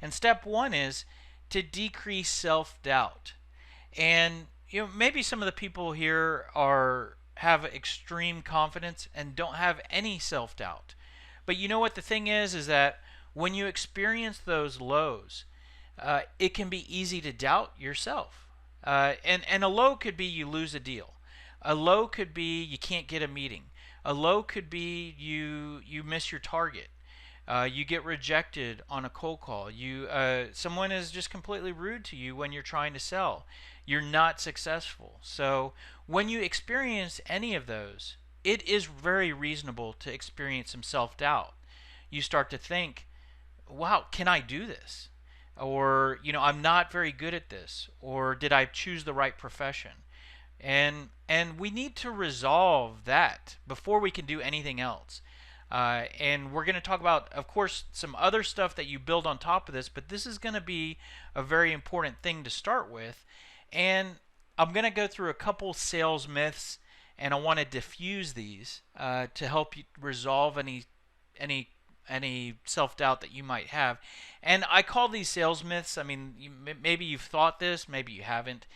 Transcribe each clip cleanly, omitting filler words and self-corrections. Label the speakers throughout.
Speaker 1: And step one is to decrease self-doubt. And maybe some of the people here are have extreme confidence and don't have any self-doubt. But you know what the thing is that when you experience those lows, it can be easy to doubt yourself. And a low could be you lose a deal. A low could be you can't get a meeting. A low could be you miss your target. You get rejected on a cold call. Someone is just completely rude to you when you're trying to sell. You're not successful. So when you experience any of those, it is very reasonable to experience some self-doubt. You start to think, wow, can I do this? Or, I'm not very good at this. Or did I choose the right profession? And we need to resolve that before we can do anything else. And we're going to talk about, of course, some other stuff that you build on top of this, but this is going to be a very important thing to start with. And I'm going to go through a couple sales myths, and I want to diffuse these to help you resolve any self-doubt that you might have. And I call these sales myths. I mean, maybe you've thought this, maybe you haven't,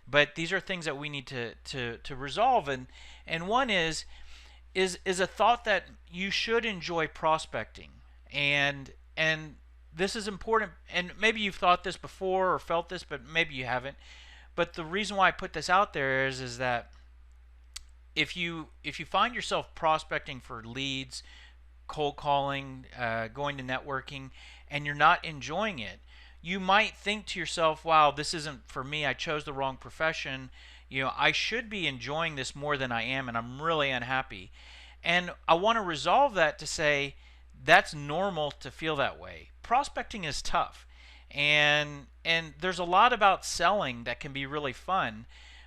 Speaker 1: but these are things that we need to resolve. And one is a thought that you should enjoy prospecting. And this is important, and maybe you've thought this before or felt this, but maybe you haven't. But the reason why I put this out there is that if you find yourself prospecting for leads, cold calling, going to networking, and you're not enjoying it, you might think to yourself, wow, this isn't for me. I chose the wrong profession. I should be enjoying this more than I am, and I'm really unhappy. And I want to resolve that to say that's normal to feel that way. Prospecting is tough. And there's a lot about selling that can be really fun,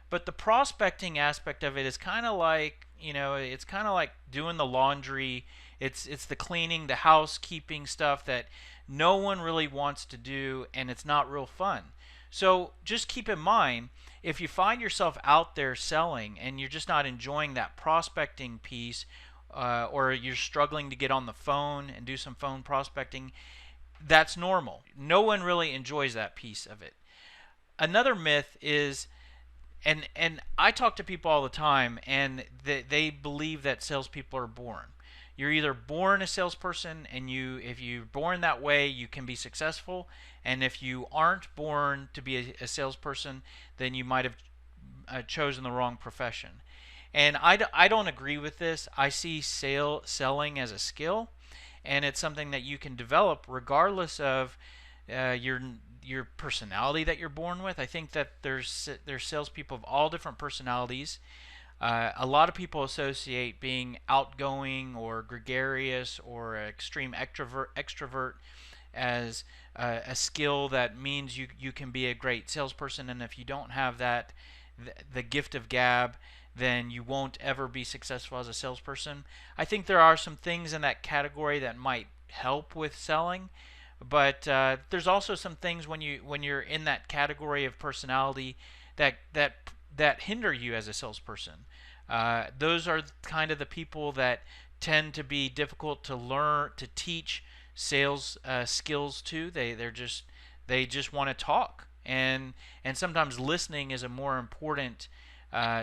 Speaker 1: but the prospecting aspect of it is kind of like, it's kind of like doing the laundry. It's the cleaning, the housekeeping stuff that no one really wants to do, and it's not real fun. So just keep in mind, if you find yourself out there selling and you're just not enjoying that prospecting piece, or you're struggling to get on the phone and do some phone prospecting, that's normal. No one really enjoys that piece of it. Another myth is, and I talk to people all the time, and they believe that salespeople are born. You're either born a salesperson, and if you're born that way, you can be successful. And if you aren't born to be a salesperson, then you might have chosen the wrong profession. And I don't agree with this. I see selling as a skill, and it's something that you can develop regardless of your personality that you're born with. I think that there's salespeople of all different personalities. A lot of people associate being outgoing or gregarious or extreme extrovert as a skill that means you can be a great salesperson. And if you don't have that, the gift of gab, then you won't ever be successful as a salesperson. I think there are some things in that category that might help with selling, but there's also some things when you're in that category of personality that hinder you as a salesperson. Those are kind of the people that tend to be difficult to learn to teach sales skills to. They just want to talk, and sometimes listening is a more important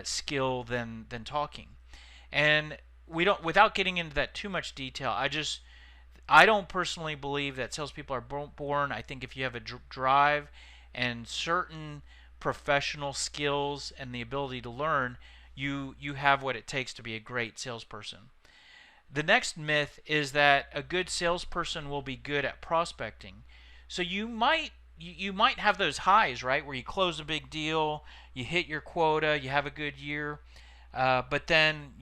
Speaker 1: skill than talking. And we don't, without getting into that too much detail, I don't personally believe that salespeople are born. I think if you have a drive and certain professional skills and the ability to learn, you have what it takes to be a great salesperson. The next myth is that a good salesperson will be good at prospecting. So you might have those highs, right, where you close a big deal, you hit your quota, you have a good year, but then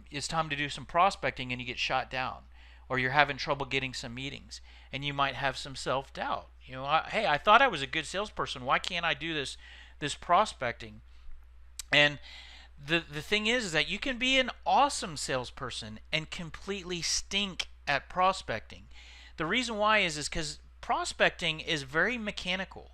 Speaker 1: it's time to do some prospecting and you get shot down, or you're having trouble getting some meetings, and you might have some self-doubt. Hey, I thought I was a good salesperson. Why can't I do this prospecting? And the thing is that you can be an awesome salesperson and completely stink at prospecting. The reason why is because prospecting is very mechanical.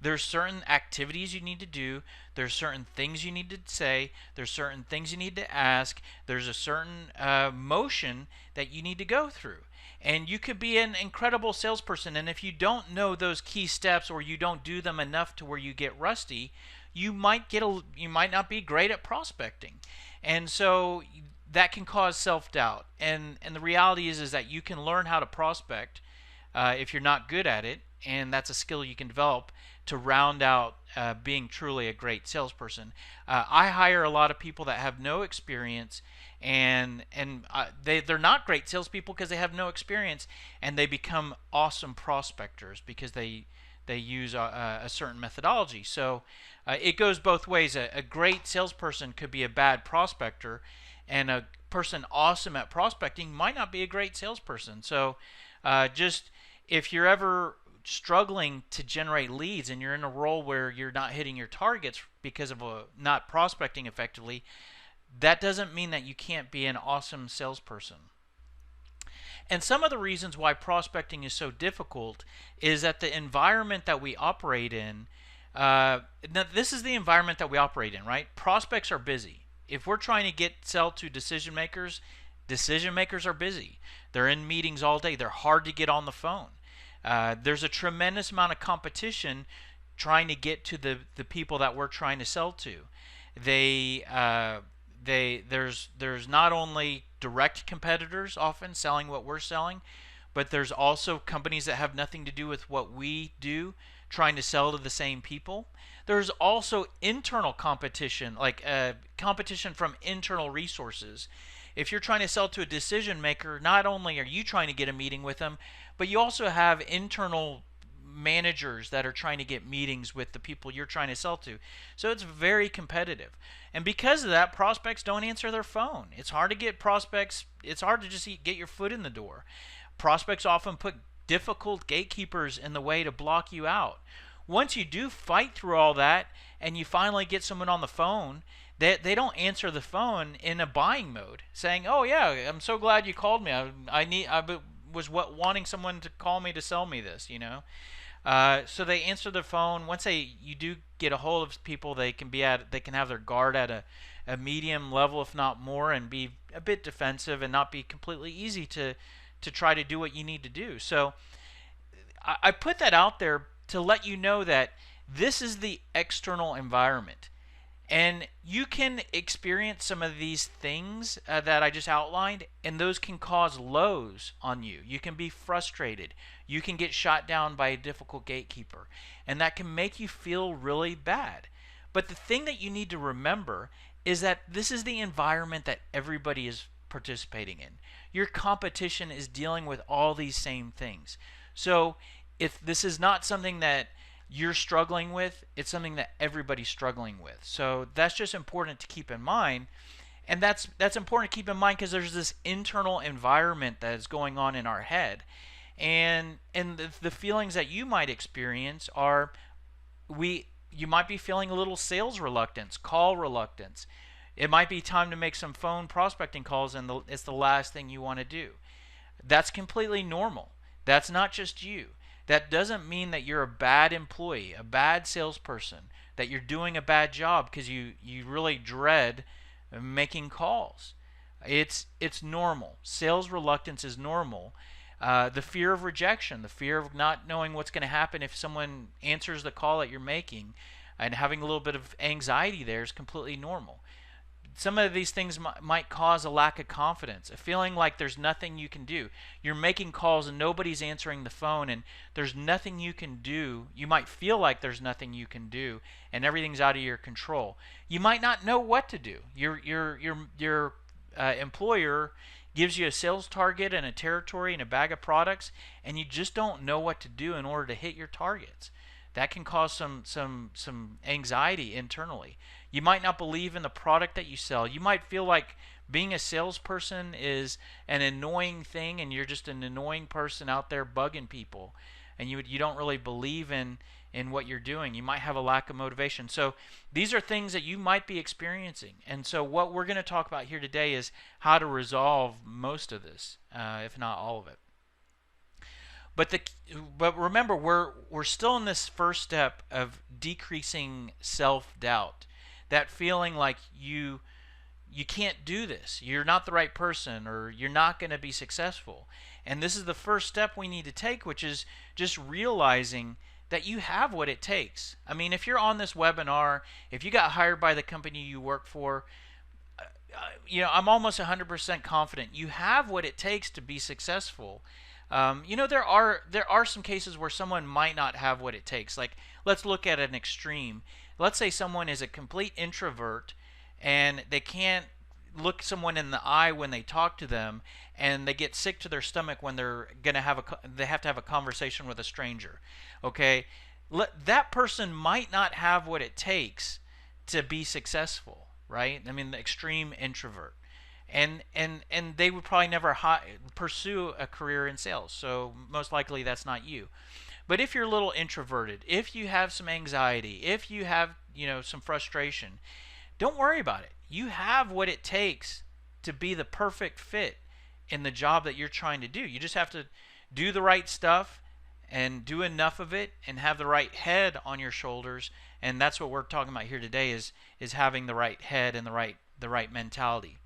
Speaker 1: There's certain activities you need to do. There's certain things you need to say. There's certain things you need to ask. There's a certain motion that you need to go through. And you could be an incredible salesperson, and if you don't know those key steps or you don't do them enough to where you get rusty, you might not be great at prospecting. And so that can cause self-doubt. And the reality is that you can learn how to prospect if you're not good at it, and that's a skill you can develop to round out being truly a great salesperson. I hire a lot of people that have no experience, and they're not great salespeople because they have no experience, and they become awesome prospectors because they use a certain methodology. So it goes both ways. A great salesperson could be a bad prospector, and a person awesome at prospecting might not be a great salesperson. So just if you're ever struggling to generate leads and you're in a role where you're not hitting your targets because of not prospecting effectively, that doesn't mean that you can't be an awesome salesperson. And some of the reasons why prospecting is so difficult is that the environment that we operate in, now this is the environment that we operate in, right? Prospects are busy. If we're trying to sell to decision makers are busy. They're in meetings all day. They're hard to get on the phone. There's a tremendous amount of competition trying to get to the people that we're trying to sell to. There's not only direct competitors often selling what we're selling, but there's also companies that have nothing to do with what we do trying to sell to the same people. There's also internal competition, like competition from internal resources. If you're trying to sell to a decision maker, not only are you trying to get a meeting with them, but you also have internal managers that are trying to get meetings with the people you're trying to sell to. So it's very competitive. And because of that, prospects don't answer their phone. It's hard to get prospects. It's hard to just get your foot in the door. Prospects often put difficult gatekeepers in the way to block you out. Once you do fight through all that and you finally get someone on the phone, they don't answer the phone in a buying mode, saying, "Oh yeah, I'm so glad you called me. I was wanting someone to call me to sell me this," you know. So they answer the phone. Once you do get a hold of people, they can have their guard at a medium level, if not more, and be a bit defensive and not be completely easy to try to do what you need to do. So I put that out there to let you know that this is the external environment. And you can experience some of these things that I just outlined, and those can cause lows on you. You can be frustrated. You can get shot down by a difficult gatekeeper, and that can make you feel really bad. But the thing that you need to remember is that this is the environment that everybody is participating in. Your competition is dealing with all these same things. So if this is not something that you're struggling with, it's something that everybody's struggling with. So that's just important to keep in mind. And that's important to keep in mind because there's this internal environment that is going on in our head. And the feelings that you might experience are you might be feeling a little sales reluctance, call reluctance. It might be time to make some phone prospecting calls, and it's the last thing you want to do. That's completely normal. That's not just you. That doesn't mean that you're a bad employee, a bad salesperson, that you're doing a bad job because you really dread making calls. It's normal. Sales reluctance is normal. The fear of rejection, the fear of not knowing what's going to happen if someone answers the call that you're making, and having a little bit of anxiety there is completely normal. Some of these things might cause a lack of confidence, a feeling like there's nothing you can do. You're making calls and nobody's answering the phone, and there's nothing you can do. You might feel like there's nothing you can do, and everything's out of your control. You might not know what to do. Your employer gives you a sales target and a territory and a bag of products, and you just don't know what to do in order to hit your targets. That can cause some anxiety internally. You might not believe in the product that you sell. You might feel like being a salesperson is an annoying thing, and you're just an annoying person out there bugging people, and you don't really believe in what you're doing. You might have a lack of motivation. So these are things that you might be experiencing. And so what we're going to talk about here today is how to resolve most of this, if not all of it. But remember, we're still in this first step of decreasing self-doubt. That feeling like you can't do this, you're not the right person, or you're not going to be successful. And this is the first step we need to take, which is just realizing that you have what it takes. I mean, if you're on this webinar, if you got hired by the company you work for, I'm almost 100% confident you have what it takes to be successful. There are some cases where someone might not have what it takes. Like, let's look at an extreme. Let's say someone is a complete introvert and they can't look someone in the eye when they talk to them, and they get sick to their stomach when they have to have a conversation with a stranger. Okay, that person might not have what it takes to be successful, right? I mean, the extreme introvert, and they would probably never pursue a career in sales. So most likely that's not you. But if you're a little introverted, if you have some anxiety, if you have some frustration, don't worry about it. You have what it takes to be the perfect fit in the job that you're trying to do. You just have to do the right stuff and do enough of it and have the right head on your shoulders. And that's what we're talking about here today is having the right head and the right mentality.